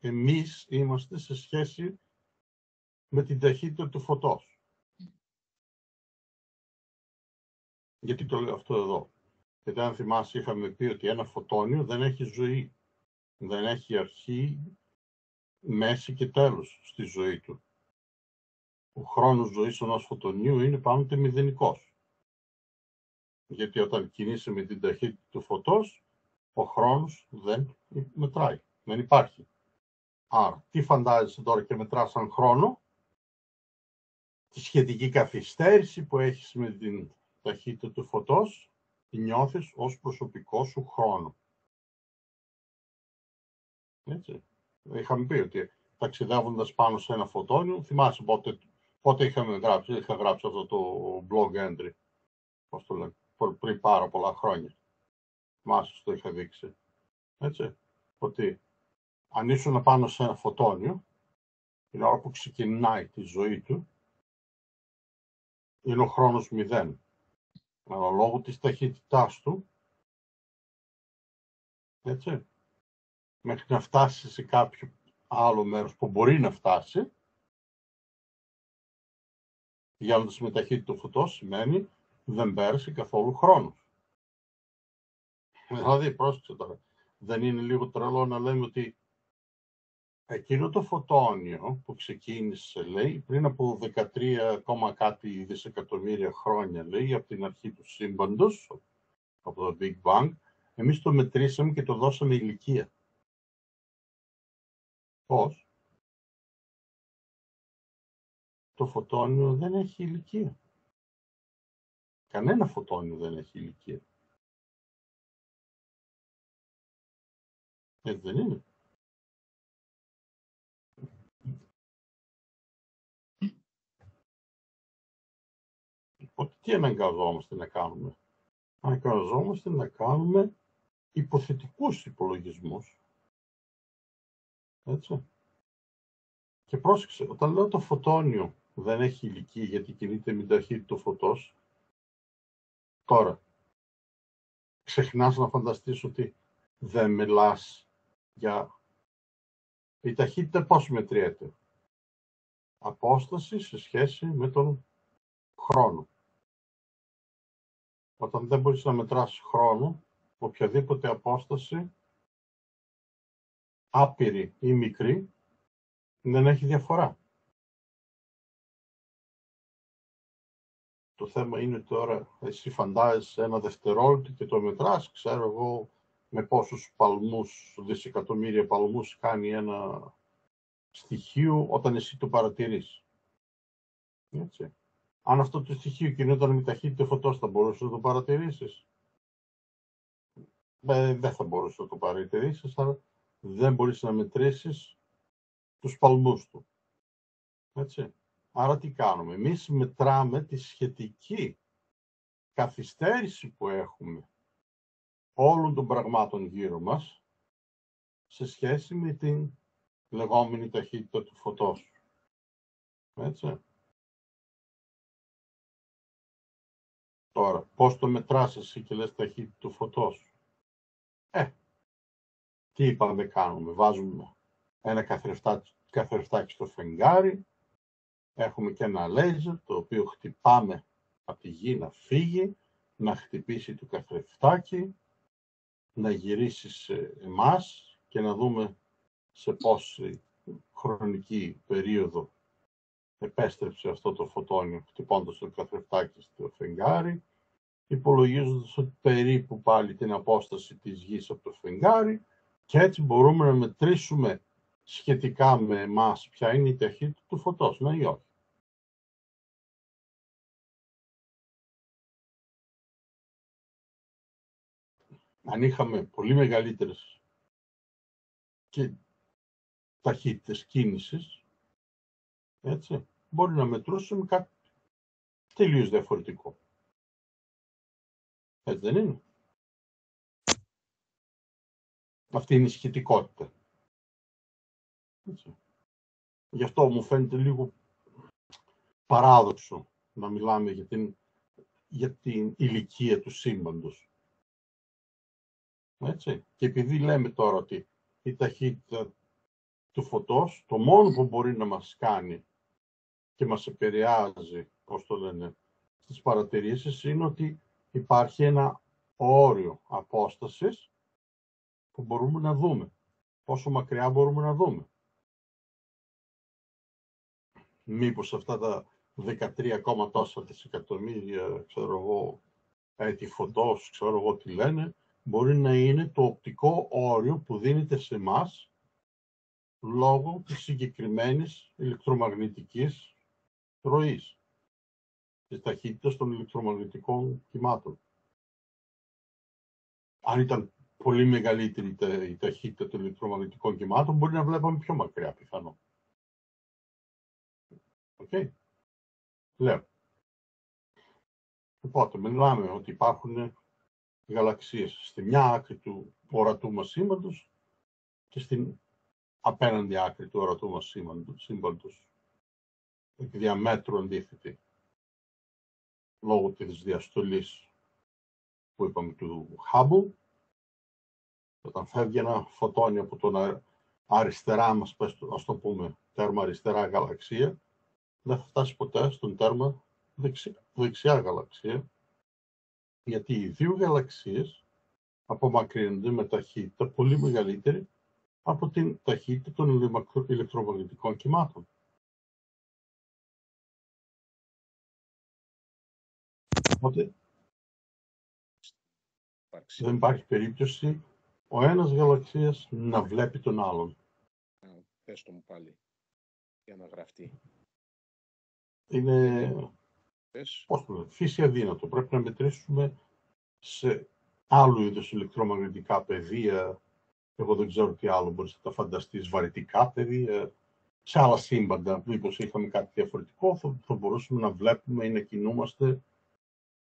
εμείς είμαστε σε σχέση με την ταχύτητα του φωτός. Γιατί το λέω αυτό εδώ? Γιατί αν θυμάσαι είχαμε πει ότι ένα φωτόνιο δεν έχει ζωή. Δεν έχει αρχή, μέση και τέλος στη ζωή του. Ο χρόνος ζωής ενός φωτονίου είναι πάντοτε μηδενικός. Γιατί όταν κινείσαι με την ταχύτητα του φωτός, ο χρόνος δεν μετράει, δεν υπάρχει. Άρα, τι φαντάζεσαι τώρα και μετράς σαν χρόνο? Τη σχετική καθυστέρηση που έχεις με την ταχύτητα του φωτός, τη νιώθεις ως προσωπικό σου χρόνο. Έτσι. Είχαμε πει ότι ταξιδεύοντας πάνω σε ένα φωτόνιο, θυμάσαι πότε είχα γράψει αυτό το blog entry, πώς το λένε, πριν πάρα πολλά χρόνια. Θυμάσαι, το είχα δείξει. Έτσι. Ότι αν ήσουν πάνω σε ένα φωτόνιο, την ώρα που ξεκινάει τη ζωή του, είναι ο χρόνος 0. Αλλά λόγω της ταχύτητάς του, έτσι, μέχρι να φτάσει σε κάποιο άλλο μέρος που μπορεί να φτάσει, πηγαίνοντας με ταχύτητα του φωτός, σημαίνει δεν πέρασε καθόλου χρόνος. Δηλαδή, πρόσεξε τώρα, δεν είναι λίγο τρελό να λέμε ότι εκείνο το φωτόνιο που ξεκίνησε, λέει, πριν από 13, κάτι δισεκατομμύρια χρόνια, λέει, από την αρχή του σύμπαντος, από το Big Bang, εμείς το μετρήσαμε και το δώσαμε ηλικία. Πώς? Το φωτόνιο δεν έχει ηλικία. Κανένα φωτόνιο δεν έχει ηλικία. Έτσι δεν είναι? Οπότε τι αναγκαζόμαστε να κάνουμε? Αναγκαζόμαστε να κάνουμε υποθετικούς υπολογισμούς. Έτσι. Και πρόσεξε, όταν λέω το φωτόνιο δεν έχει ηλικία γιατί κινείται με την ταχύτητα του φωτός, τώρα ξεχνάς να φανταστείς ότι δεν μιλάς για η ταχύτητα πώς μετριέται? Απόσταση σε σχέση με τον χρόνο. Όταν δεν μπορείς να μετράς χρόνο, οποιαδήποτε απόσταση, άπειρη ή μικρή, δεν έχει διαφορά. Το θέμα είναι τώρα, εσύ φαντάζεσαι ένα δευτερόλεπτο και το μετράς, ξέρω εγώ με πόσους παλμούς, δισεκατομμύρια παλμούς κάνει ένα στοιχείο όταν εσύ το παρατηρείς. Έτσι. Αν αυτό το στοιχείο κινούνταν με ταχύτητα φωτός, θα μπορούσες να το παρατηρήσεις? Δεν θα μπορούσες να το παρατηρήσεις, αλλά δεν μπορείς να μετρήσεις τους παλμούς του. Έτσι. Άρα τι κάνουμε? Εμείς μετράμε τη σχετική καθυστέρηση που έχουμε όλων των πραγμάτων γύρω μας σε σχέση με την λεγόμενη ταχύτητα του φωτός. Έτσι. Τώρα, πώς το μετράς εσύ και λες ταχύτητα του φωτός? Τι είπαμε κάνουμε? Βάζουμε ένα καθρεφτάκι στο φεγγάρι, έχουμε και ένα λέιζερ το οποίο χτυπάμε από τη γη να φύγει, να χτυπήσει το καθρεφτάκι, να γυρίσει σε εμάς και να δούμε σε πόση χρονική περίοδο επέστρεψε αυτό το φωτόνιο χτυπώντας το καθρεφτάκι στο φεγγάρι, υπολογίζοντας περίπου πάλι την απόσταση της γης από το φεγγάρι, και έτσι μπορούμε να μετρήσουμε σχετικά με εμάς ποια είναι η ταχύτητα του φωτός, ναι ή όχι? Αν είχαμε πολύ μεγαλύτερες και ταχύτητες κίνησης, έτσι, μπορεί να μετρούσουμε κάτι τελείως διαφορετικό. Έτσι δεν είναι? Αυτή είναι η σχετικότητα. Έτσι. Γι' αυτό μου φαίνεται λίγο παράδοξο να μιλάμε για την ηλικία του σύμπαντος. Έτσι. Και επειδή λέμε τώρα ότι η ταχύτητα του φωτός, το μόνο που μπορεί να μας κάνει και μας επηρεάζει, πώς το λένε, στις παρατηρήσεις, είναι ότι υπάρχει ένα όριο απόστασης που μπορούμε να δούμε. Πόσο μακριά μπορούμε να δούμε. Μήπως αυτά τα 13, τόσα δισεκατομμύρια, ξέρω εγώ, έτη φωτός, ξέρω εγώ τι λένε, μπορεί να είναι το οπτικό όριο που δίνεται σε εμάς λόγω της συγκεκριμένης ηλεκτρομαγνητικής ροής, της ταχύτητας των ηλεκτρομαγνητικών κυμάτων. Αν ήταν πολύ μεγαλύτερη η ταχύτητα των ηλεκτρομαγνητικών κυμάτων, μπορεί να βλέπαμε πιο μακριά πιθανό. Okay. Λέω. Οπότε μιλάμε ότι υπάρχουν γαλαξίες στη μια άκρη του ορατού μας σύμπαντος και στην απέναντι άκρη του ορατού μας σύμπαντος. Εκ διαμέτρου αντίθετη. Λόγω της διαστολής που είπαμε του Hubble, όταν φεύγει ένα φωτόνι από τον αριστερά μας, ας το πούμε, τέρμα αριστερά γαλαξία, δεν θα φτάσει ποτέ στον τέρμα δεξιά γαλαξία, γιατί οι δύο γαλαξίες απομακρύνονται με ταχύτητα πολύ μεγαλύτερη από την ταχύτητα των ηλεκτρομαγνητικών κυμάτων. Οπότε δεν υπάρχει περίπτωση ο ένας γαλαξίας να βλέπει τον άλλον. Πες το μου πάλι, για να γραφτεί. Είναι, πώς το λέω, φύση αδύνατο. Πρέπει να μετρήσουμε σε άλλου είδους ηλεκτρομαγνητικά πεδία. Εγώ δεν ξέρω τι άλλο μπορείς να τα φανταστείς, βαρυτικά πεδία. Σε άλλα σύμπαντα, μήπως είχαμε κάτι διαφορετικό, θα μπορούσαμε να βλέπουμε ή να κινούμαστε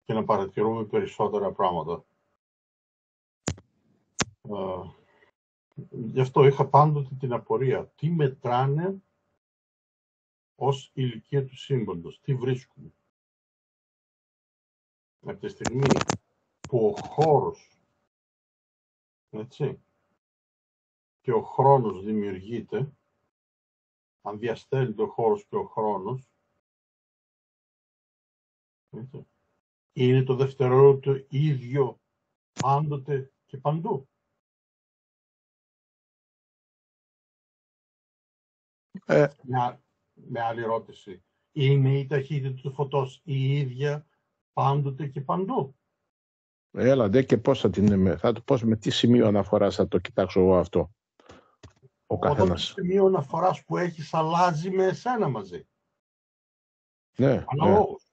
και να παρατηρούμε περισσότερα πράγματα. Γι' αυτό είχα πάντοτε την απορία. Τι μετράνε ως ηλικία του σύμπαντος, τι βρίσκουμε. Από τη στιγμή που ο χώρος, έτσι, και ο χρόνος δημιουργείται, αν διαστέλλεται ο χώρος και ο χρόνος, έτσι, είναι το δευτερόλεπτο ίδιο πάντοτε και παντού. Με άλλη ερώτηση, είναι η ταχύτητα του φωτός η ίδια πάντοτε και παντού? Έλα δε, και πώς με τι σημείο αναφοράς θα το κοιτάξω εγώ αυτό ο καθένας? Όταν το σημείο αναφοράς που έχεις αλλάζει με εσένα μαζί. Ναι, αναλόγως.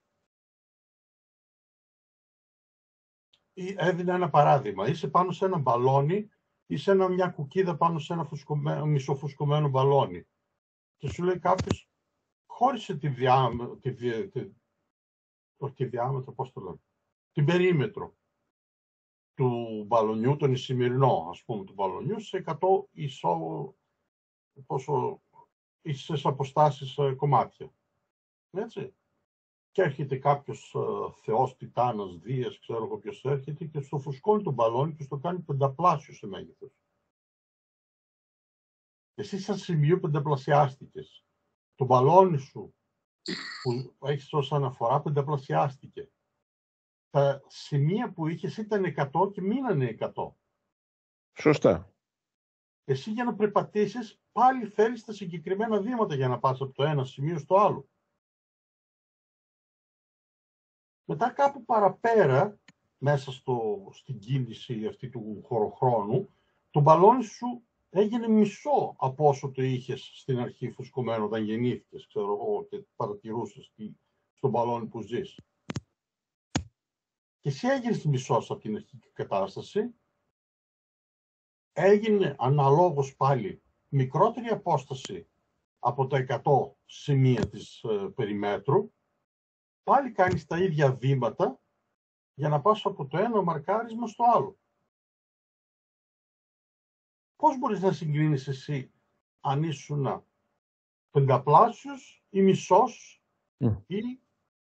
Έδινα ένα παράδειγμα. Είσαι πάνω σε ένα μπαλόνι, είσαι μια κουκίδα πάνω σε ένα μισοφουσκωμένο μπαλόνι. Και σου λέει κάποιος, χώρισε την περίμετρο του μπαλονιού, τον ισημερινό, ας πούμε, του μπαλονιού, σε 100 ίσες αποστάσεις κομμάτια. Έτσι. Και έρχεται κάποιος θεός, τιτάνας, δίας, ξέρω εγώ ποιος έρχεται και στο φουσκώνει τον μπαλόνι και στο κάνει πενταπλάσιο σε μέγεθος. Εσύ σαν σημείο πενταπλασιάστηκες. Το μπαλόνι σου που έχεις ως αναφορά πενταπλασιάστηκε. Τα σημεία που είχες ήταν 100 και μείνανε 100. Σωστά. Εσύ για να περπατήσεις πάλι θέλεις τα συγκεκριμένα βήματα για να πας από το ένα σημείο στο άλλο. Μετά κάπου παραπέρα, μέσα στην κίνηση αυτή του χωροχρόνου, το μπαλόνι σου έγινε μισό από όσο το είχες στην αρχή φουσκωμένο όταν γεννήθηκες, ξέρω εγώ, και παρατηρούσες στον μπαλόνι που ζεις. Και εσύ έγινες μισός από την αρχική κατάσταση, έγινε αναλόγως πάλι μικρότερη απόσταση από τα 100 σημεία της περιμέτρου, πάλι κάνεις τα ίδια βήματα για να πας από το ένα μαρκάρισμα στο άλλο. Πώς μπορείς να συγκρίνεις εσύ αν ήσουν πενταπλάσιος ή μισός ή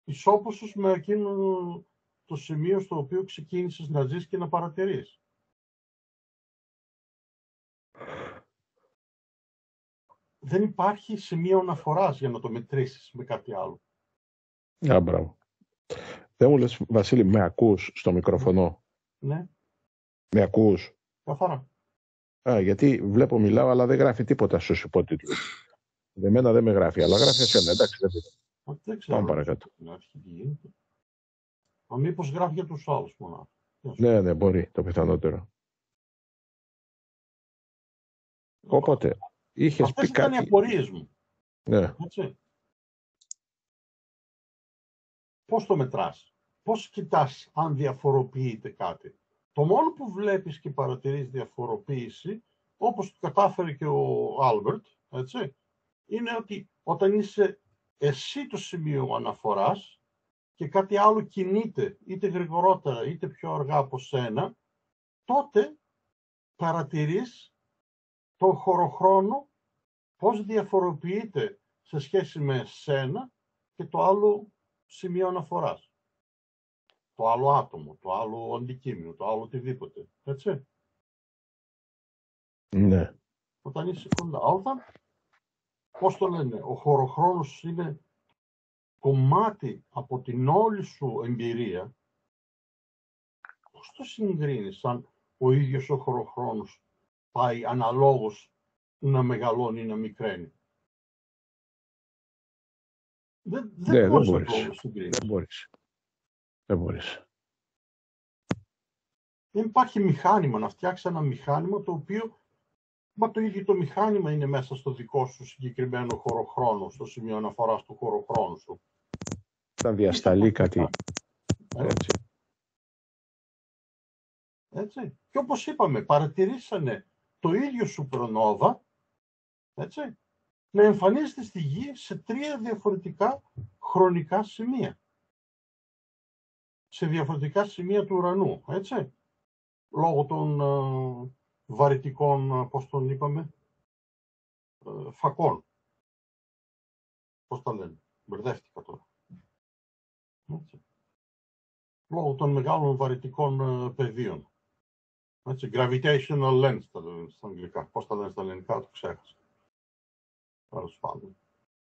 ισόποσος με εκείνο το σημείο στο οποίο ξεκίνησες να ζεις και να παρατηρείς? δεν υπάρχει σημείο αναφοράς για να το μετρήσεις με κάτι άλλο. Μπράβο. Δεν μου λες, Βασίλη, με ακούς στο μικρόφωνο? Ναι. Με ακούς? Καθαρά. Γιατί βλέπω μιλάω, αλλά δεν γράφει τίποτα στους υπότιτλους. Εμένα δεν με γράφει, αλλά γράφει εσένα. Εντάξει, δεν πειράζει. Δεν ξέρω. Πάμε παρακάτω. Μα μήπως γράφει για τους άλλους μονάχα. Ναι, μπορεί, το πιθανότερο. Οπότε, είχες πει κάτι. Αυτές ήταν οι απορίες μου. Ναι. Έτσι. Πώς το μετράς? Πώς κοιτάς αν διαφοροποιείται κάτι? Το μόνο που βλέπεις και παρατηρείς διαφοροποίηση, όπως το κατάφερε και ο Άλμπερτ, έτσι, είναι ότι όταν είσαι εσύ το σημείο αναφοράς και κάτι άλλο κινείται είτε γρηγορότερα είτε πιο αργά από σένα, τότε παρατηρείς τον χωροχρόνο πώς διαφοροποιείται σε σχέση με σένα και το άλλο σημείο αναφοράς. Το άλλο άτομο, το άλλο αντικείμενο, το άλλο οτιδήποτε. Έτσι. Ναι. Όταν είσαι κοντά. Όταν, πώς το λένε, ο χωροχρόνος είναι κομμάτι από την όλη σου εμπειρία, πώς το συγκρίνεις αν ο ίδιος ο χωροχρόνος πάει αναλόγως να μεγαλώνει ή να μικραίνει? Δεν μπορείς να το συγκρίνεις. Δεν μπορείς. Δεν υπάρχει μηχάνημα, να φτιάξει ένα μηχάνημα το οποίο, το ίδιο το μηχάνημα είναι μέσα στο δικό σου συγκεκριμένο χωροχρόνο, στο σημείο αναφοράς του χωροχρόνου σου. Θα διασταλεί κάτι. Έτσι. Και όπως είπαμε, παρατηρήσανε το ίδιο σουπερνόβα, έτσι, να εμφανίζεται στη Γη σε 3 διαφορετικά χρονικά σημεία. Σε διαφορετικά σημεία του ουρανού, έτσι. Λόγω των βαρυτικών, πώς τον είπαμε, φακών. Πώς τα λένε, μπερδεύτηκα τώρα. Έτσι. Λόγω των μεγάλων βαρυτικών πεδίων. Έτσι, gravitational lens τα λένε στα αγγλικά. Πώς τα λένε στα ελληνικά, το ξέχασα. Τέλος πάντων.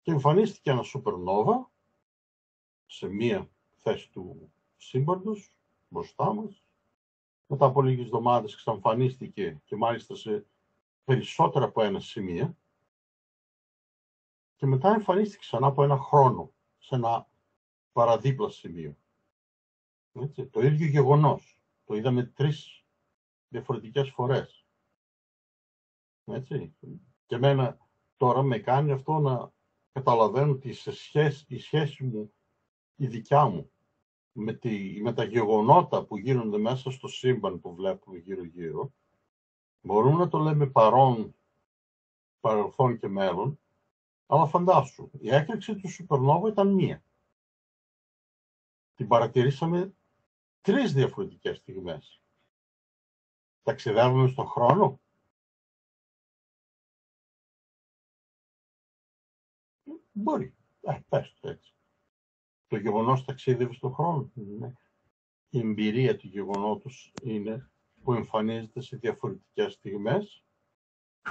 Και εμφανίστηκε ένα supernova σε μία θέση του σύμπαντος, μπροστά μας. Μετά από λίγες εβδομάδες εξαμφανίστηκε και μάλιστα σε περισσότερα από ένα σημείο. Και μετά εμφανίστηκε ξανά από ένα χρόνο, σε ένα παραδίπλα σημείο. Έτσι, το ίδιο γεγονός. Το είδαμε 3 διαφορετικές φορές. Έτσι. Και εμένα τώρα με κάνει αυτό να καταλαβαίνω ότι η σχέση μου, η δικιά μου, με τα γεγονότα που γίνονται μέσα στο σύμπαν που βλέπουμε γύρω-γύρω, μπορούμε να το λέμε παρελθόν και μέλλον, αλλά φαντάσου, η έκρηξη του σουπερνόβα ήταν μία. Την παρατηρήσαμε 3 διαφορετικές στιγμές. Ταξιδεύουμε στον χρόνο. Μπορεί. Πες το έτσι. Το γεγονός ταξίδευε στον χρόνο. Ναι. Η εμπειρία του γεγονότος είναι που εμφανίζεται σε διαφορετικές στιγμές,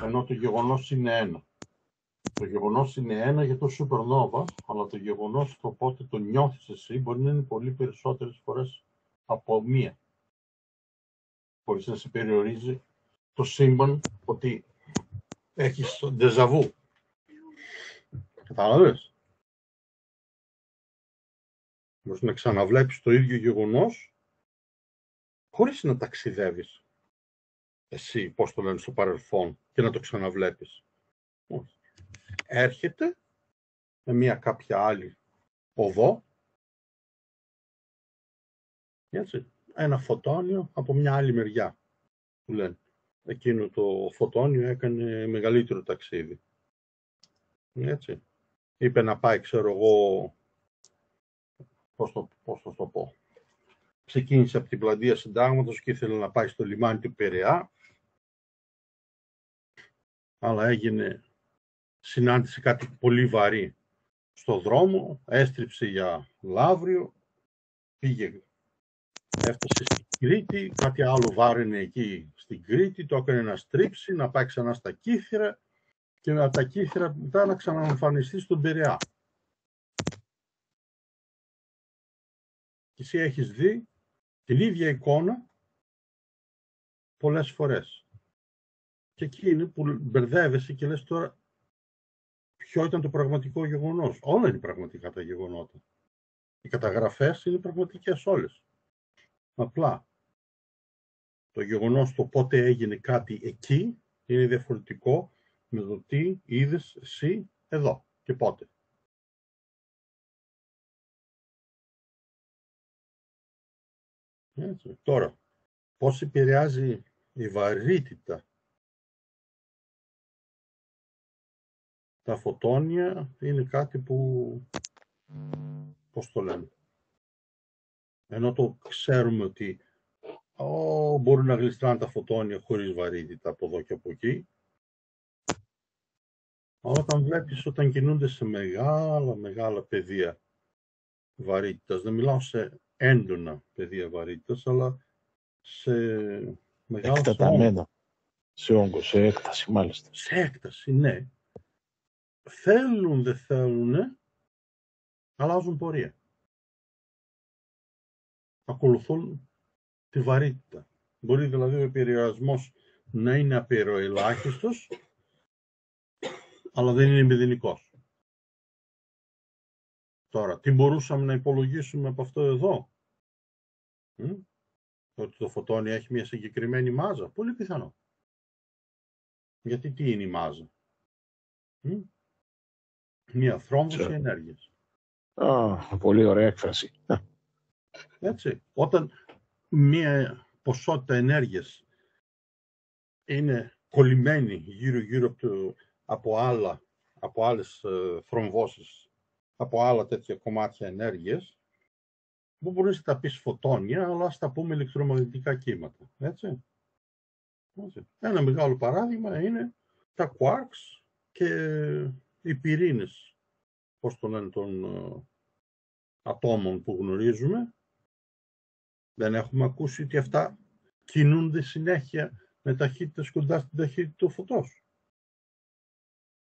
ενώ το γεγονός είναι ένα. Το γεγονός είναι ένα για το supernova, αλλά το γεγονός το πότε το νιώθεις εσύ μπορεί να είναι πολύ περισσότερες φορές από μία. Χωρίς να σε περιορίζει το σύμπαν ότι έχεις το ντεζαβού. Κατάλαβες? Μπορείς να ξαναβλέπεις το ίδιο γεγονός χωρίς να ταξιδεύεις εσύ, πώς το λένε, στο παρελθόν και να το ξαναβλέπεις. Έρχεται με μια κάποια άλλη οδό, έτσι, ένα φωτόνιο από μια άλλη μεριά, που λένε. Εκείνο το φωτόνιο έκανε μεγαλύτερο ταξίδι. Έτσι. Είπε να πάει, ξέρω εγώ, πώς θα το πω. Ξεκίνησε από την πλατεία Συντάγματος και ήθελε να πάει στο λιμάνι του Πειραιά, αλλά συνάντησε κάτι πολύ βαρύ στο δρόμο, έστριψε για Λαύριο, έφτασε στην Κρήτη, κάτι άλλο βάραινε εκεί στην Κρήτη, το έκανε να στρίψει, να πάει ξανά στα Κύθυρα και από τα κύθρα μετά να ξαναεμφανιστεί στον Πειραιά. Και εσύ έχεις δει την ίδια εικόνα πολλές φορές. Και εκεί είναι που μπερδεύεσαι και λες τώρα ποιο ήταν το πραγματικό γεγονός. Όλα είναι πραγματικά τα γεγονότα. Οι καταγραφές είναι πραγματικές όλες. Απλά το γεγονός το πότε έγινε κάτι εκεί είναι διαφορετικό με το τι είδες εσύ εδώ και πότε. Έτσι. Τώρα, πώς επηρεάζει η βαρύτητα τα φωτόνια είναι κάτι που, πώς το λένε, ενώ το ξέρουμε ότι μπορούν να γλιστράνε τα φωτόνια χωρίς βαρύτητα από εδώ και από εκεί, όταν βλέπεις όταν κινούνται σε μεγάλα πεδία βαρύτητας, δεν μιλάω σε έντονα πεδία βαρύτητας, αλλά σε μεγάλα εκτεταμένα, σε όγκο, σε έκταση μάλιστα. Σε έκταση, ναι. Θέλουν, δεν θέλουν, αλλάζουν πορεία. Ακολουθούν τη βαρύτητα. Μπορεί δηλαδή ο επηρεασμός να είναι απειροελάχιστος, αλλά δεν είναι μηδενικός. Τώρα, τι μπορούσαμε να υπολογίσουμε από αυτό εδώ? Ότι το φωτόνιο έχει μια συγκεκριμένη μάζα. Πολύ πιθανό. Γιατί τι είναι η μάζα? Μια θρόμβωση ενέργειας. Πολύ ωραία έκφραση. Έτσι. Όταν μια ποσότητα ενέργειας είναι κολλημένη γύρω από άλλες θρομβώσεις, από άλλα τέτοια κομμάτια ενέργειας, που μπορείς να τα πεις φωτόνια, αλλά ας τα πούμε ηλεκτρομαγνητικά κύματα. Έτσι. Ένα μεγάλο παράδειγμα είναι τα quarks και οι πυρήνες, πώς το λένε, των ατόμων που γνωρίζουμε. Δεν έχουμε ακούσει ότι αυτά κινούνται συνέχεια με ταχύτητες κοντά στην ταχύτητα του φωτός.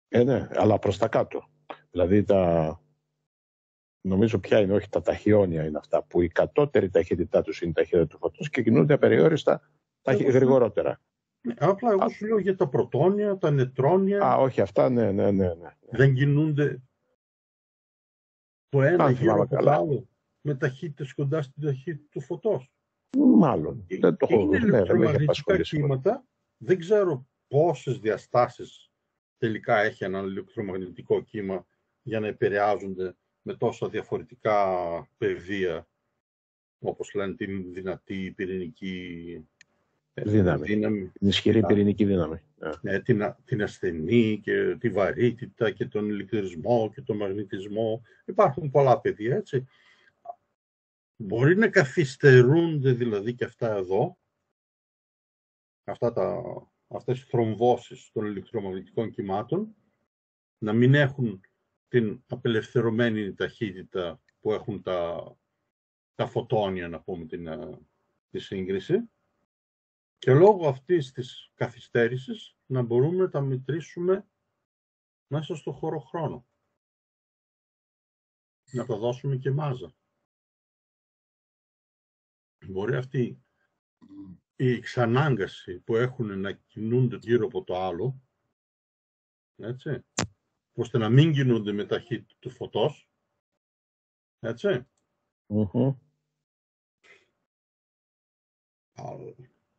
Ναι, αλλά προς τα κάτω. Δηλαδή νομίζω πια είναι, όχι τα ταχυόνια είναι αυτά, που η κατώτερη ταχύτητά τους είναι η ταχύτητα του φωτός και κινούνται απεριόριστα γρηγορότερα. Ναι, απλά εγώ σου λέω για τα πρωτόνια, τα νετρόνια. Όχι, αυτά ναι. Δεν κινούνται το ένα γύρω από το άλλο με ταχύτητες κοντά στην ταχύτητα του φωτός. Μάλλον. Δεν το έχω είναι ηλεκτρομαγνητικά κύματα. Δεν ξέρω πόσες διαστάσεις τελικά έχει ένα ηλεκτρομαγνητικό κύμα για να επηρεάζονται με τόσα διαφορετικά πεδία, όπως λένε την δυνατή πυρηνική δύναμη. Την ισχυρή πυρηνική δύναμη. Την ασθενή και τη βαρύτητα και τον ηλεκτρισμό και τον μαγνητισμό. Υπάρχουν πολλά πεδία, έτσι. Μπορεί να καθυστερούνται δηλαδή και αυτά εδώ, αυτές οι θρομβώσεις των ηλεκτρομαγνητικών κυμάτων, να μην έχουν την απελευθερωμένη ταχύτητα που έχουν τα φωτόνια, να πούμε τη σύγκριση, και λόγω αυτής της καθυστέρησης να μπορούμε να τα μετρήσουμε μέσα στο χωροχρόνο. Να τα δώσουμε και μάζα. Μπορεί αυτή η εξανάγκαση που έχουν να κινούνται γύρω από το άλλο, έτσι, ώστε να μην κινούνται με ταχύτητα του φωτός, έτσι.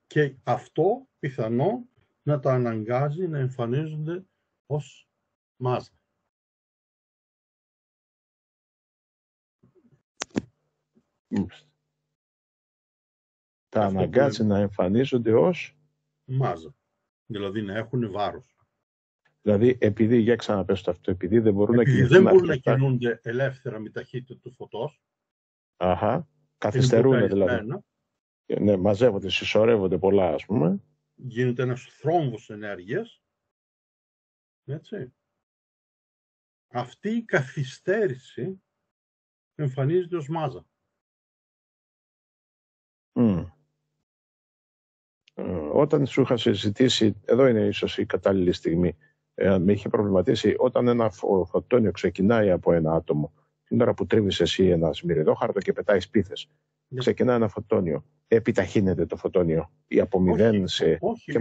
Και αυτό πιθανό να τα αναγκάζει να εμφανίζονται ως μάζα. Τα αναγκάζει να εμφανίζονται ως μάζα. Δηλαδή να έχουν βάρος. Δηλαδή επειδή, για ξαναπες το αυτό, επειδή δεν μπορούν δεν μπορούν να κινούνται ελεύθερα με ταχύτητα του φωτός. Καθυστερούν δηλαδή. Ναι, μαζεύονται, συσσωρεύονται πολλά, ας πούμε. Γίνεται ένας θρόμβος ενέργειας. Έτσι. Αυτή η καθυστέρηση εμφανίζεται ως μάζα. Όταν σου είχα συζητήσει, εδώ είναι ίσως η κατάλληλη στιγμή, με είχε προβληματίσει όταν ένα φωτόνιο ξεκινάει από ένα άτομο, την ώρα που τρίβεις εσύ ένα σμυριδόχαρτο και πετάει σπίθες. Ξεκινάει ένα φωτόνιο. Επιταχύνεται το φωτόνιο ή από μηδέν σε. Όχι, και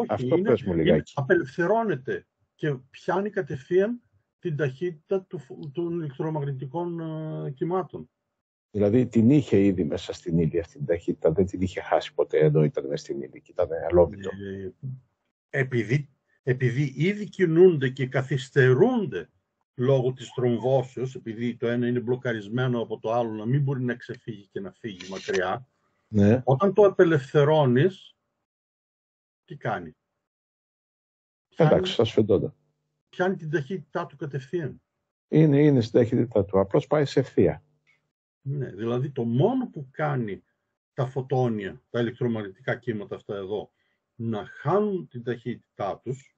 αυτό πες μου λιγάκι. Απελευθερώνεται και πιάνει κατευθείαν την ταχύτητα των ηλεκτρομαγνητικών κυμάτων. Δηλαδή την είχε ήδη μέσα στην ύλη αυτή την ταχύτητα, δεν την είχε χάσει ποτέ ενώ ήταν μέσα στην ύλη και ήταν αλόβητο. Επειδή ήδη κινούνται και καθυστερούνται λόγω της τρομβώσεως, επειδή το ένα είναι μπλοκαρισμένο από το άλλο να μην μπορεί να ξεφύγει και να φύγει μακριά, ναι. Όταν το απελευθερώνεις, τι κάνει? Εντάξει, σας φεντώντα. Πιάνει την ταχύτητά του κατευθείαν. Είναι στην ταχύτητά του, απλώς πάει σε ευθεία. Ναι, δηλαδή το μόνο που κάνει τα φωτόνια, τα ηλεκτρομαγνητικά κύματα αυτά εδώ, να χάνουν την ταχύτητά τους,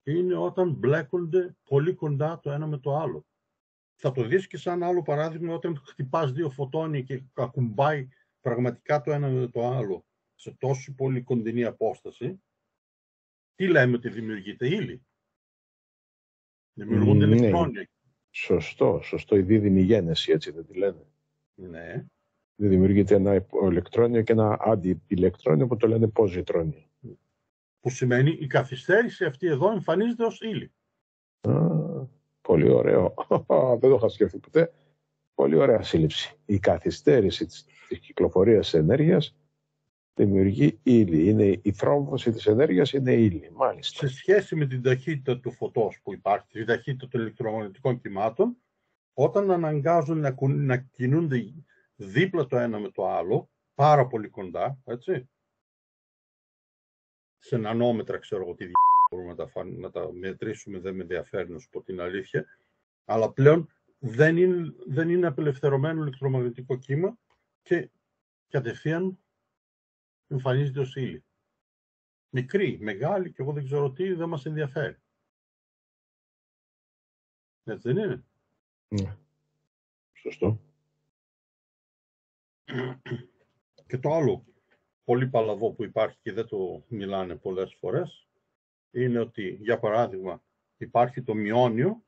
είναι όταν μπλέκονται πολύ κοντά το ένα με το άλλο. Θα το δεις και σαν άλλο παράδειγμα όταν χτυπάς δύο φωτόνια και ακουμπάει πραγματικά το ένα με το άλλο σε τόσο πολύ κοντινή απόσταση. Τι λέμε ότι δημιουργείται? Ύλη. Δημιουργούνται ηλεκτρόνια. Σωστό. Η δίδυμη γένεση, έτσι δεν τη λένε? Ναι. Δημιουργείται ένα ηλεκτρόνιο και ένα αντιηλεκτρόνιο που το λένε ποζιτρόνιο. Που σημαίνει η καθυστέρηση αυτή εδώ εμφανίζεται ως ύλη. Πολύ ωραίο. Δεν το είχα σκεφτεί ποτέ. Πολύ ωραία σύλληψη. Η καθυστέρηση της κυκλοφορίας της ενέργειας δημιουργεί ύλη. Είναι η θρόμβωση της ενέργειας, είναι ύλη. Μάλιστα. Σε σχέση με την ταχύτητα του φωτός που υπάρχει, τη ταχύτητα των ηλεκτρομαγνητικών κυμάτων, όταν αναγκάζουν να κινούνται δίπλα το ένα με το άλλο, πάρα πολύ κοντά, έτσι, σε νανόμετρα, ξέρω εγώ τι μπορούμε να τα μετρήσουμε, δεν με ενδιαφέρει να σου πω την αλήθεια, αλλά πλέον δεν είναι απελευθερωμένο ηλεκτρομαγνητικό κύμα και κατευθείαν εμφανίζεται ως ύλη. Μικρή, μεγάλη και εγώ δεν ξέρω τι, δεν μας ενδιαφέρει. Έτσι δεν είναι? Ναι. Σωστό. Και το άλλο πολύ παλαβό που υπάρχει και δεν το μιλάνε πολλές φορές είναι ότι, για παράδειγμα, υπάρχει το μειώνιο,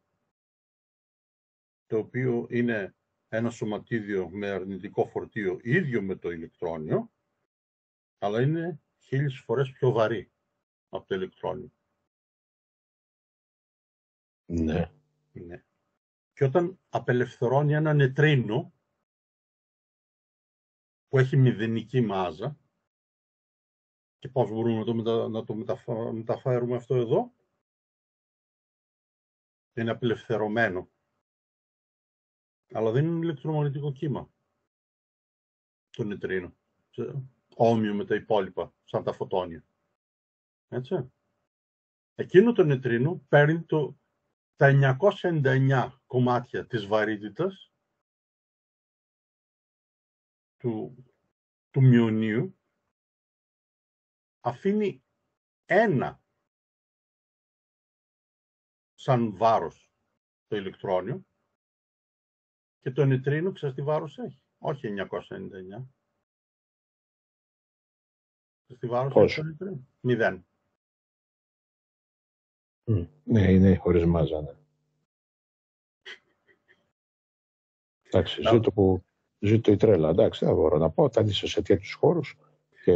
το οποίο είναι ένα σωματίδιο με αρνητικό φορτίο ίδιο με το ηλεκτρόνιο, αλλά είναι 1000 φορές πιο βαρύ από το ηλεκτρόνιο. Ναι. Ναι. Και όταν απελευθερώνει ένα νετρίνο που έχει μηδενική μάζα, και πώς μπορούμε να το μεταφέρουμε αυτό εδώ? Είναι απελευθερωμένο, αλλά δεν είναι ηλεκτρομαγνητικό κύμα το νετρίνο, όμοιο με τα υπόλοιπα, σαν τα φωτόνια. Έτσι. Εκείνο το νετρίνο παίρνει τα 999 κομμάτια της βαρύτητας του μειονίου, αφήνει ένα σαν βάρος το ηλεκτρόνιο και το νετρίνο, ξέρεις τι βάρος έχει? Όχι 999. Ξέρεις τι βάρος έχει το νετρίνο? 0. Ναι, είναι χωρίς μάζα. Ναι. Εντάξει, ζήτω η τρέλα. Εντάξει, δεν μπορώ να πω, όταν είσαι σε τέτοιους χώρους.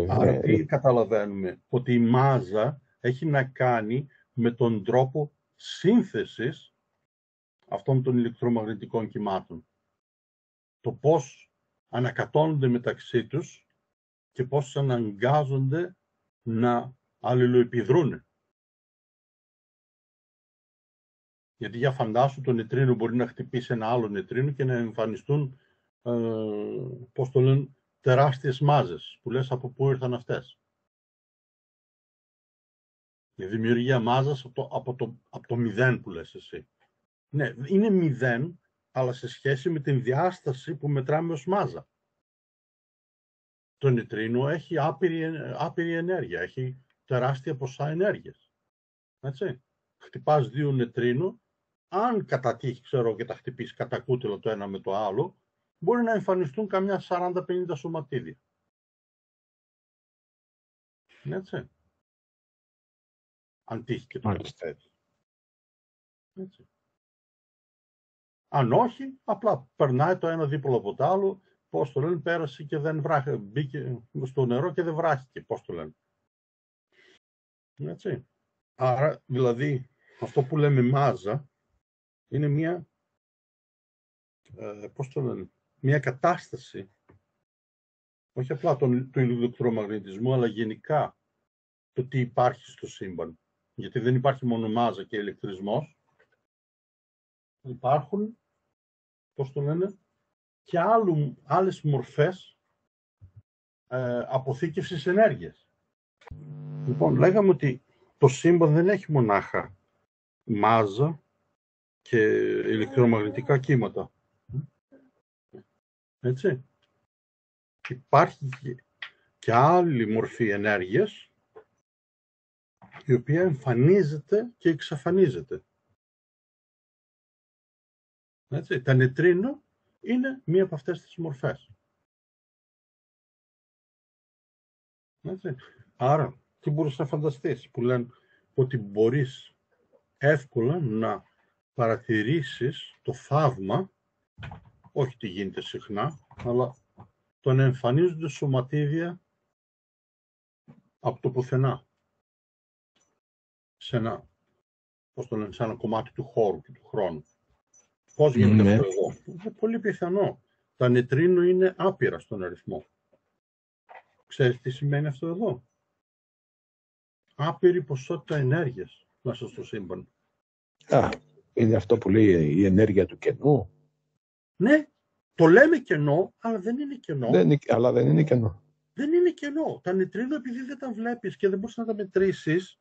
Άρα τι καταλαβαίνουμε? Ότι η μάζα έχει να κάνει με τον τρόπο σύνθεσης αυτών των ηλεκτρομαγνητικών κυμάτων. Το πώς ανακατώνονται μεταξύ τους και πώς αναγκάζονται να αλληλοεπιδρούν. Γιατί για φαντάσου το νετρίνο μπορεί να χτυπήσει ένα άλλο νετρίνο και να εμφανιστούν, πώς το λένε, τεράστιες μάζες, που λες από πού ήρθαν αυτές. Η δημιουργία μάζας από το 0 που λες εσύ. Ναι, είναι 0, αλλά σε σχέση με την διάσταση που μετράμε ως μάζα. Το νετρίνο έχει άπειρη ενέργεια, έχει τεράστια ποσά ενέργειας. Έτσι. Χτυπάς δύο νετρίνο, αν κατά τύχη, ξέρω, και τα χτυπήσει κατά κούτελο το ένα με το άλλο, μπορεί να εμφανιστούν καμιά 40-50 σωματίδια. Έτσι. αν τύχει και το Μάλιστα. καταφέρει. Έτσι. Αν όχι, απλά περνάει το ένα δίπλο από το άλλο, πώς το λένε, πέρασε και δεν μπήκε στο νερό και δεν βράχηκε, πώς το λένε. Έτσι. Άρα, δηλαδή, αυτό που λέμε μάζα, είναι μια, πώς το λένε, μια κατάσταση, όχι απλά του ηλεκτρομαγνητισμού, αλλά γενικά το τι υπάρχει στο σύμπαν. Γιατί δεν υπάρχει μόνο μάζα και ηλεκτρισμός, υπάρχουν, πώς το λένε, και άλλες μορφές αποθήκευσης ενέργειας. Λοιπόν, λέγαμε ότι το σύμπαν δεν έχει μονάχα μάζα και ηλεκτρομαγνητικά κύματα. Έτσι. Υπάρχει και άλλη μορφή ενέργειας, η οποία εμφανίζεται και εξαφανίζεται. Έτσι. Τα νετρίνο είναι μία από αυτές τις μορφές. Έτσι. Άρα, τι μπορείς να φανταστείς, που λένε ότι μπορείς εύκολα να παρατηρήσεις το θαύμα, όχι τι γίνεται συχνά, αλλά το να εμφανίζονται σωματίδια από το πουθενά. Σε ένα, πώς το λένε, σε ένα κομμάτι του χώρου και του χρόνου. Πώς γίνεται αυτό εδώ? Είναι πολύ πιθανό. Τα νετρίνο είναι άπειρα στον αριθμό. Ξέρεις τι σημαίνει αυτό εδώ? Άπειρη ποσότητα ενέργειας μέσα στο σύμπαν. Είναι αυτό που λέει η ενέργεια του κενού. Ναι, το λέμε κενό, αλλά δεν είναι κενό. Αλλά δεν είναι κενό. Δεν είναι κενό. Τα νετρίνο, επειδή δεν τα βλέπεις και δεν μπορείς να τα μετρήσεις,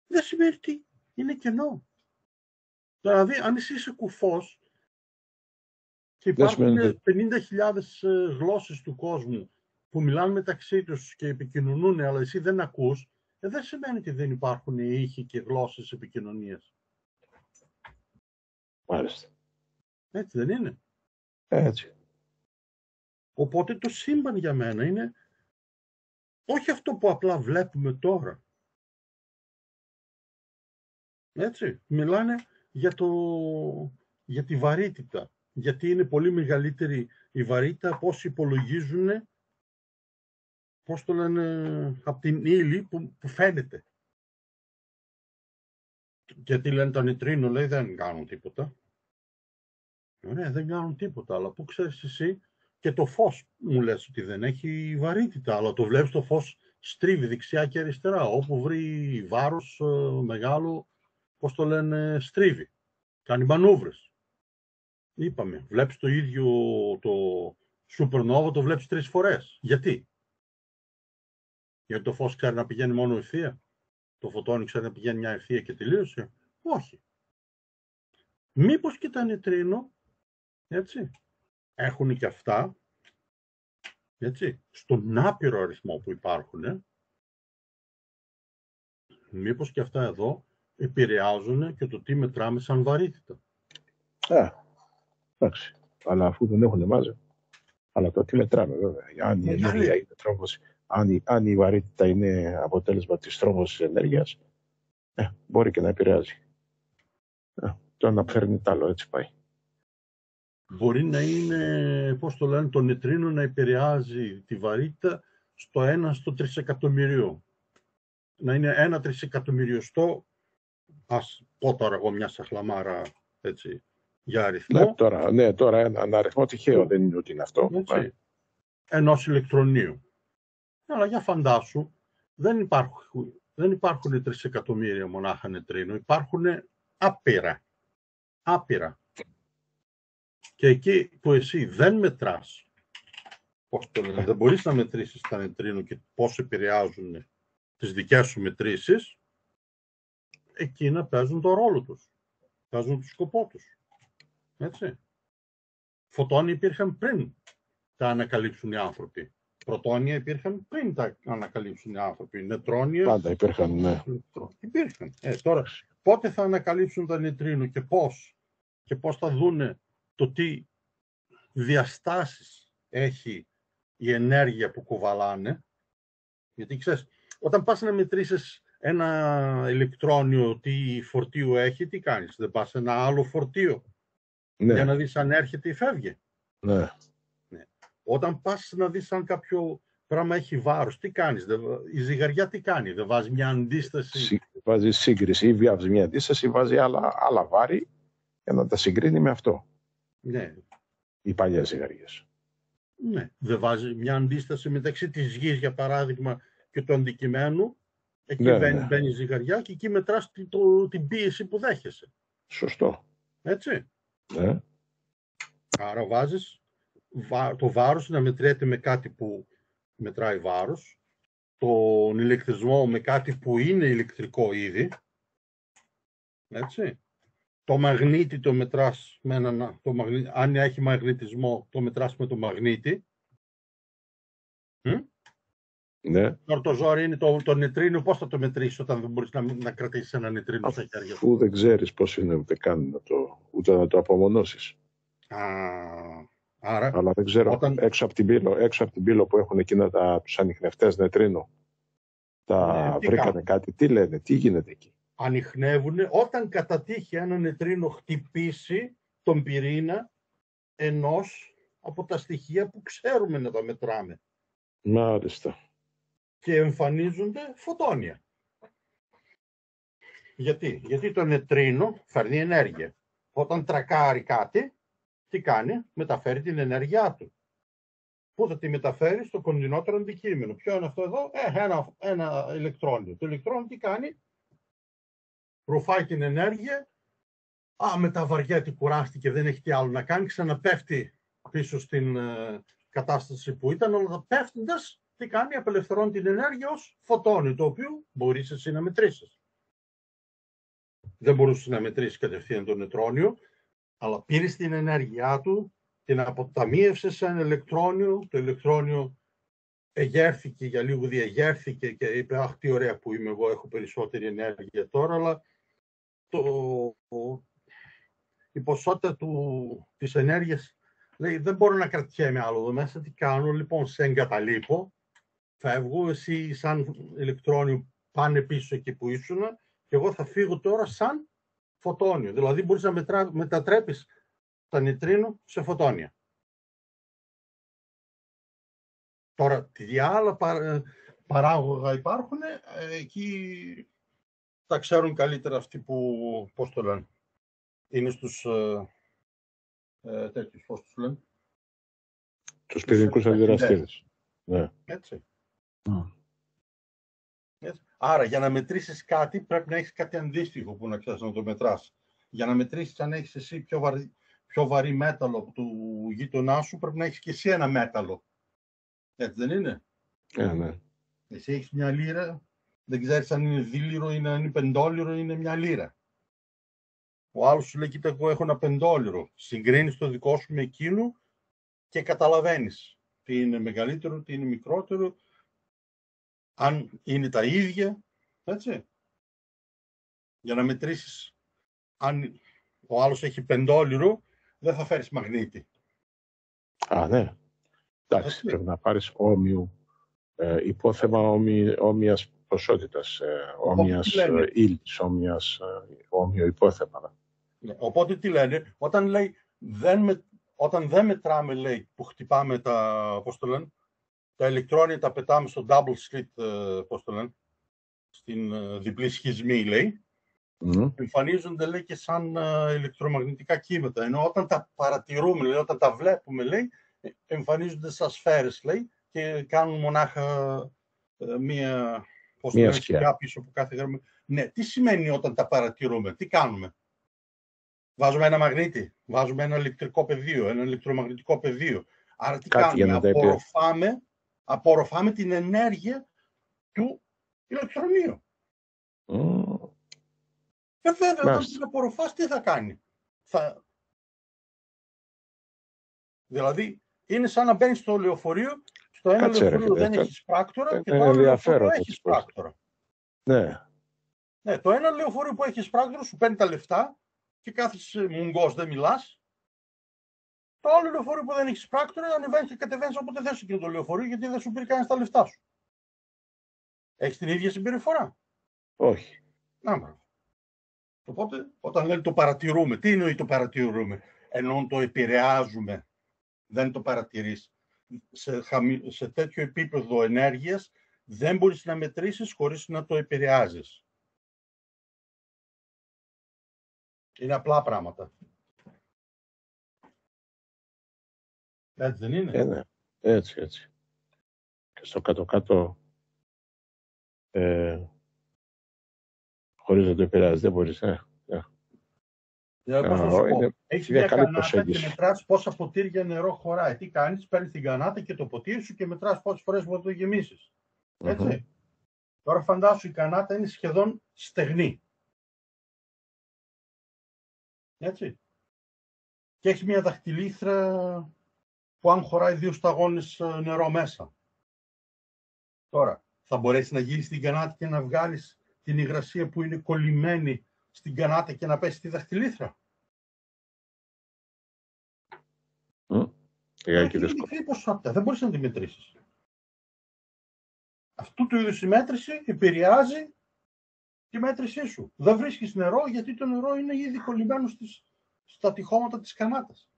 δεν σημαίνει ότι είναι κενό. Δηλαδή, αν εσύ είσαι κουφός και υπάρχουν 50.000 γλώσσες του κόσμου που μιλάνε μεταξύ τους και επικοινωνούν, αλλά εσύ δεν ακούς, δεν σημαίνει ότι δεν υπάρχουν ήχοι και γλώσσες επικοινωνίας. Μάλιστα. Έτσι δεν είναι? Έτσι. Οπότε το σύμπαν για μένα είναι όχι αυτό που απλά βλέπουμε τώρα. Έτσι, μιλάνε για τη βαρύτητα. Γιατί είναι πολύ μεγαλύτερη η βαρύτητα από όσοι υπολογίζουν, πώς το λένε, από την ύλη που φαίνεται. Γιατί λένε τα νετρίνο, λέει, δεν κάνουν τίποτα. Ωραία, δεν κάνουν τίποτα, αλλά πού ξέρεις εσύ? Και το φως μου λες ότι δεν έχει βαρύτητα, αλλά το βλέπεις το φως στρίβει δεξιά και αριστερά. Όπου βρει βάρος μεγάλο, πώς το λένε, στρίβει. Κάνει μανούβρες. Είπαμε, βλέπεις το ίδιο το supernova, το βλέπεις 3 φορές. Γιατί? Γιατί το φως ξέρει να πηγαίνει μόνο ευθεία? Το φωτόνι ξέρει να πηγαίνει μια ευθεία και τελείωσε? Όχι. Μήπως και τα νετρίνο, έτσι, έχουν και αυτά, έτσι, στον άπειρο αριθμό που υπάρχουν, μήπως και αυτά εδώ επηρεάζουν και το τι μετράμε σαν βαρύτητα. Εντάξει. Αλλά αφού δεν έχουν μάζα. Αλλά το τι μετράμε, βέβαια. Αν η ενέργεια είναι τρόμος, αν η βαρύτητα είναι αποτέλεσμα της τρόμωσης ενέργειας, μπορεί και να επηρεάζει. Το ένα φέρνει τ' άλλο, έτσι πάει. Μπορεί να είναι, πώς το λένε, το νετρίνο να επηρεάζει τη βαρύτητα στο 1 στο 3.000.000. Να είναι 1 τρισεκατομμυριωστό, ας πω τώρα εγώ μια σαχλαμάρα, έτσι, για αριθμό. Τώρα ένα αριθμό τυχαίο, δεν είναι ότι είναι αυτό. Ενός ηλεκτρονίου. Αλλά για φαντάσου, δεν υπάρχουν 3 εκατομμύρια μονάχα νετρίνο, υπάρχουν άπειρα. Και εκεί που εσύ δεν μετράς, πώς το λένε, δεν μπορείς να μετρήσεις τα νετρίνο και πώς επηρεάζουν τις δικές σου μετρήσεις, εκείνα παίζουν το ρόλο τους. Παίζουν το σκοπό τους. Έτσι. Φωτόνια υπήρχαν πριν τα ανακαλύψουν οι άνθρωποι. Πρωτόνια υπήρχαν πριν τα ανακαλύψουν οι άνθρωποι. Νετρόνια. Πάντα υπήρχαν, ναι. Υπήρχαν. Τώρα, πότε θα ανακαλύψουν τα νετρίνο και πώς θα δούνε το τι διαστάσεις έχει η ενέργεια που κουβαλάνε. Γιατί ξέρεις, όταν πας να μετρήσεις ένα ηλεκτρόνιο τι φορτίο έχει, τι κάνεις? Δεν πας σε ένα άλλο φορτίο για να δεις αν έρχεται ή φεύγει. Ναι. Όταν πας να δεις αν κάποιο πράγμα έχει βάρος, τι κάνεις? Η ζυγαριά τι κάνει? Δεν βάζει μια αντίσταση? Βάζει σύγκριση ή βάζει μια αντίσταση, βάζει άλλα βάρη για να τα συγκρίνει με αυτό. Ναι. Οι παλιές ζυγαριές. Ναι. Δεν βάζει μια αντίσταση μεταξύ της γης, για παράδειγμα, και του αντικειμένου. Εκεί μπαίνει η ζυγαριά και εκεί μετράς την πίεση που δέχεσαι. Σωστό. Έτσι. Ναι. Άρα βάζεις το βάρος να μετριέται με κάτι που μετράει βάρος, τον ηλεκτρισμό με κάτι που είναι ηλεκτρικό ήδη, έτσι. Το μαγνήτη το μετράς με αν έχει μαγνητισμό το μετράς με το μαγνήτη. Ναι. Τώρα το ζόρι είναι το νετρίνο, πώς θα το μετρήσεις όταν δεν μπορείς να κρατήσεις ένα νετρίνο στα χέρια σου? Αφού δεν ξέρεις πώς είναι ούτε να το απομονώσεις. Άρα, αλλά δεν ξέρω, έξω από την πύλο που έχουν εκείνα τους ανιχνευτές νετρίνο, βρήκανε κάτι, τι λένε, τι γίνεται εκεί? Ανιχνεύουν όταν κατά τύχη ένα νετρίνο χτυπήσει τον πυρήνα ενός από τα στοιχεία που ξέρουμε να τα μετράμε. Μάλιστα. Και εμφανίζονται φωτόνια. Γιατί το νετρίνο φέρνει ενέργεια. Όταν τρακάρει κάτι, τι κάνει? Μεταφέρει την ενέργειά του. Πού θα τη μεταφέρει? Στο κοντινότερο αντικείμενο. Ποιο είναι αυτό εδώ? Ένα ηλεκτρόνιο. Το ηλεκτρόνιο τι κάνει? Προφάει την ενέργεια. Μεταβαριέται, κουράστηκε, δεν έχει τι άλλο να κάνει. Ξαναπέφτει πίσω στην κατάσταση που ήταν. Αλλά πέφτοντας, τι κάνει? Απελευθερώνει την ενέργεια ως φωτόνιο, το οποίο μπορείς εσύ να μετρήσεις. Δεν μπορούσες να μετρήσεις κατευθείαν το νετρόνιο, αλλά πήρες την ενέργειά του, την αποταμίευσες σε ένα ηλεκτρόνιο. Το ηλεκτρόνιο εγέρθηκε, για λίγο διεγέρθηκε και είπε «Αχ, τι ωραία που είμαι εγώ, έχω περισσότερη ενέργεια τώρα», αλλά η ποσότητα της ενέργειας λέει «Δεν μπορώ να κρατιέμαι άλλο εδώ μέσα, τι κάνω? Λοιπόν, σε εγκαταλείπω, φεύγω, εσύ σαν ηλεκτρόνιο πάνε πίσω εκεί που ήσουν και εγώ θα φύγω τώρα σαν φωτόνιο». Δηλαδή μπορείς να μετατρέπεις τα νητρίνο σε φωτόνια. Τώρα, τι άλλα παράγωγα υπάρχουν, εκεί τα ξέρουν καλύτερα αυτοί που, πώς το λένε, είναι στους τέτοιους, πώς τους λένε, τους πυρηνικούς αντιδραστήρες. Ναι. Έτσι. Άρα, για να μετρήσεις κάτι, πρέπει να έχεις κάτι αντίστοιχο που να ξέρεις να το μετράς. Για να μετρήσεις αν έχεις εσύ πιο βαρύ μέταλλο από του γείτονά σου, πρέπει να έχεις και εσύ ένα μέταλλο. Έτσι δεν είναι? Ναι. Εσύ έχεις μια λίρα, δεν ξέρεις αν είναι δίλιρο, αν είναι πεντόλιρο, είναι μια λίρα. Ο άλλος σου λέει, κοίτα, εγώ έχω ένα πεντόλιρο. Συγκρίνεις το δικό σου με εκείνο και καταλαβαίνεις τι είναι μεγαλύτερο, τι είναι μικρότερο, αν είναι τα ίδια, έτσι. Για να μετρήσεις, αν ο άλλος έχει πεντόλιρο, δεν θα φέρεις μαγνήτη. Ναι. Εντάξει, πρέπει να πάρεις όμοιο υπόθεμα όμοιας ποσότητας, όμοιας ύλης, όμοιο υπόθεμα. Οπότε τι λένε, όταν δεν μετράμε, λέει, που χτυπάμε τα ηλεκτρόνια, τα πετάμε στο double slit, στην διπλή σχισμή, λέει, εμφανίζονται, λέει, και σαν ηλεκτρομαγνητικά κύματα. Ενώ όταν τα παρατηρούμε, λέει, όταν τα βλέπουμε, λέει, εμφανίζονται σαν σφαίρες, λέει, και κάνουν μονάχα μία σκιά πίσω από κάθε γραμμή. Ναι, τι σημαίνει όταν τα παρατηρούμε, τι κάνουμε? Βάζουμε ένα μαγνήτη, βάζουμε ένα ηλεκτρικό πεδίο, ένα ηλεκτρομαγνητικό πεδίο. Άρα τι κάνουμε? Απορροφάμε την ενέργεια του ηλεκτρονίου. Βέβαια, όταν την απορροφάς, τι θα κάνει? Δηλαδή, είναι σαν να μπαίνεις στο λεωφορείο, στο ένα λεωφορείο δεν έχεις πράκτορα και το άλλο λεωφορείο έχεις πράκτορα. Ναι, το ένα λεωφορείο που έχεις πράκτορα σου παίρνει τα λεφτά και κάθεσαι μουγκός, δεν μιλάς. Το άλλο λεωφορείο που δεν έχεις πράκτορα, ανεβαίνεις και κατεβαίνεις όποτε θες και το λεωφορείο, γιατί δεν σου πήρε κανείς τα λεφτά σου. Έχεις την ίδια συμπεριφορά. Όχι. Οπότε, όταν λένε το παρατηρούμε, τι εννοεί το παρατηρούμε? Ενώ το επηρεάζουμε, δεν το παρατηρείς. Σε τέτοιο επίπεδο ενέργειας δεν μπορείς να μετρήσεις χωρίς να το επηρεάζεις. Είναι απλά πράγματα. Έτσι δεν είναι? Ναι. Έτσι. Και στο κάτω-κάτω, χωρίς να το επηρεάζει, δεν μπορείς. Έχεις μια κανάτα και μετράς πόσα ποτήρια νερό χωράει. Τι κάνεις? Παίρνεις την κανάτα και το ποτήρι σου και μετράς πόσες φορές μπορεί να το γεμίσεις. Έτσι. Τώρα φαντάσου η κανάτα είναι σχεδόν στεγνή. Έτσι. Και έχεις μια δαχτυλίθρα που αν χωράει 2 σταγόνες νερό μέσα. Τώρα, θα μπορέσεις να γυρίσεις την κανάτα και να βγάλεις την υγρασία που είναι κολλημένη στην κανάτα και να πέσει τη δαχτυλίθρα? Έχει μικρή ποσότητα, δεν μπορείς να τη μετρήσεις. Αυτού του είδους η μέτρηση επηρεάζει τη μέτρησή σου. Δεν βρίσκεις νερό γιατί το νερό είναι ήδη κολλημένο στα τυχώματα της κανάτας.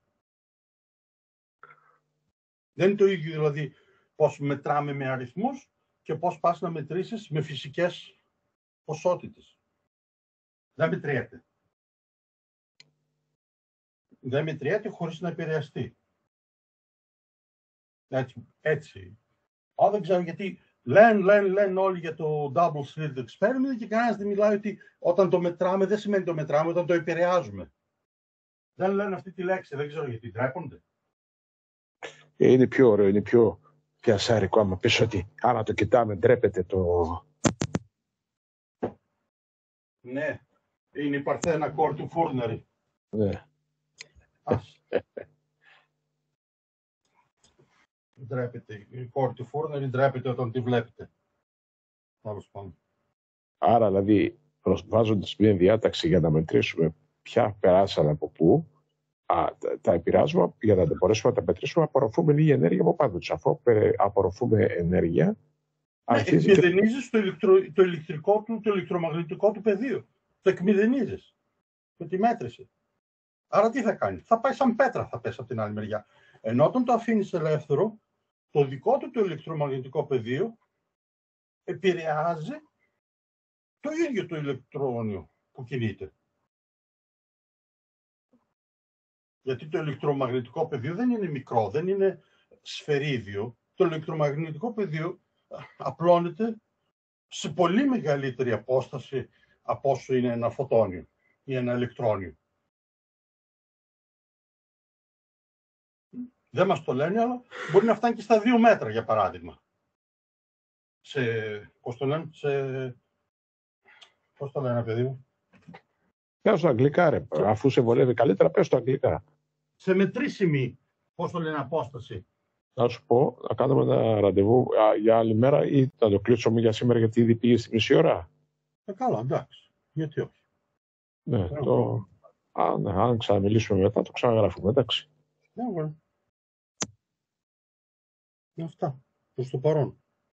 Δεν είναι το ίδιο δηλαδή πώς μετράμε με αριθμούς και πώς πας να μετρήσεις με φυσικές ποσότητες. Δεν μετριέται. Δεν μετριέται χωρίς να επηρεαστεί. Έτσι. Δεν ξέρω γιατί λένε όλοι για το double slit experiment και κανένας δεν μιλάει ότι όταν το μετράμε δεν σημαίνει το μετράμε, όταν το επηρεάζουμε. Δεν λένε αυτή τη λέξη, δεν ξέρω γιατί ντρέπονται. Είναι πιο ωραίο, είναι πιο πιασάρικο άμα πεις ότι άμα το κοιτάμε ντρέπεται το... Ναι, είναι η Παρθένα κόρ του Φούρνερη. Ναι. Ντρέπεται. Η κόρη του Φούρνερη ντρέπεται όταν τη βλέπετε. Άρα δηλαδή βάζοντας μια διάταξη για να μετρήσουμε ποια περάσαμε από πού, τα επηρεάζουμε για να μπορέσουμε να τα μετρήσουμε, απορροφούμε λίγη ενέργεια από πάνω τους. Αφού απορροφούμε ενέργεια, εκμηδενίζεις το ηλεκτρικό του, το ηλεκτρομαγνητικό του πεδίο. Το εκμηδενίζεις με τη μέτρηση. Άρα τι θα κάνει? Θα πάει σαν πέτρα, θα πέσει από την άλλη μεριά. Ενώ όταν το αφήνεις ελεύθερο, το δικό του το ηλεκτρομαγνητικό πεδίο επηρεάζει το ίδιο το ηλεκτρόνιο που κινείται. Γιατί το ηλεκτρομαγνητικό πεδίο δεν είναι μικρό, δεν είναι σφαιρίδιο. Το ηλεκτρομαγνητικό πεδίο απλώνεται σε πολύ μεγαλύτερη απόσταση από όσο είναι ένα φωτόνιο ή ένα ηλεκτρόνιο. Δεν μας το λένε, αλλά μπορεί να φτάνει και στα 2 μέτρα, για παράδειγμα. Πώς το λένε, παιδί μου? Πες στο αγγλικά, ρε. Αφού σε βολεύει καλύτερα, πες στο αγγλικά. Σε μετρήσιμη, πώς το λένε, απόσταση. Να σου πω, να κάνουμε ένα ραντεβού για άλλη μέρα ή θα το κλείσουμε για σήμερα γιατί ήδη πήγε στη μισή ώρα. Καλά, εντάξει. Γιατί όχι. Ναι, αν ξαναμιλήσουμε μετά, το ξαναγράφουμε, εντάξει. Ναι, αυτά. Προς το παρόν.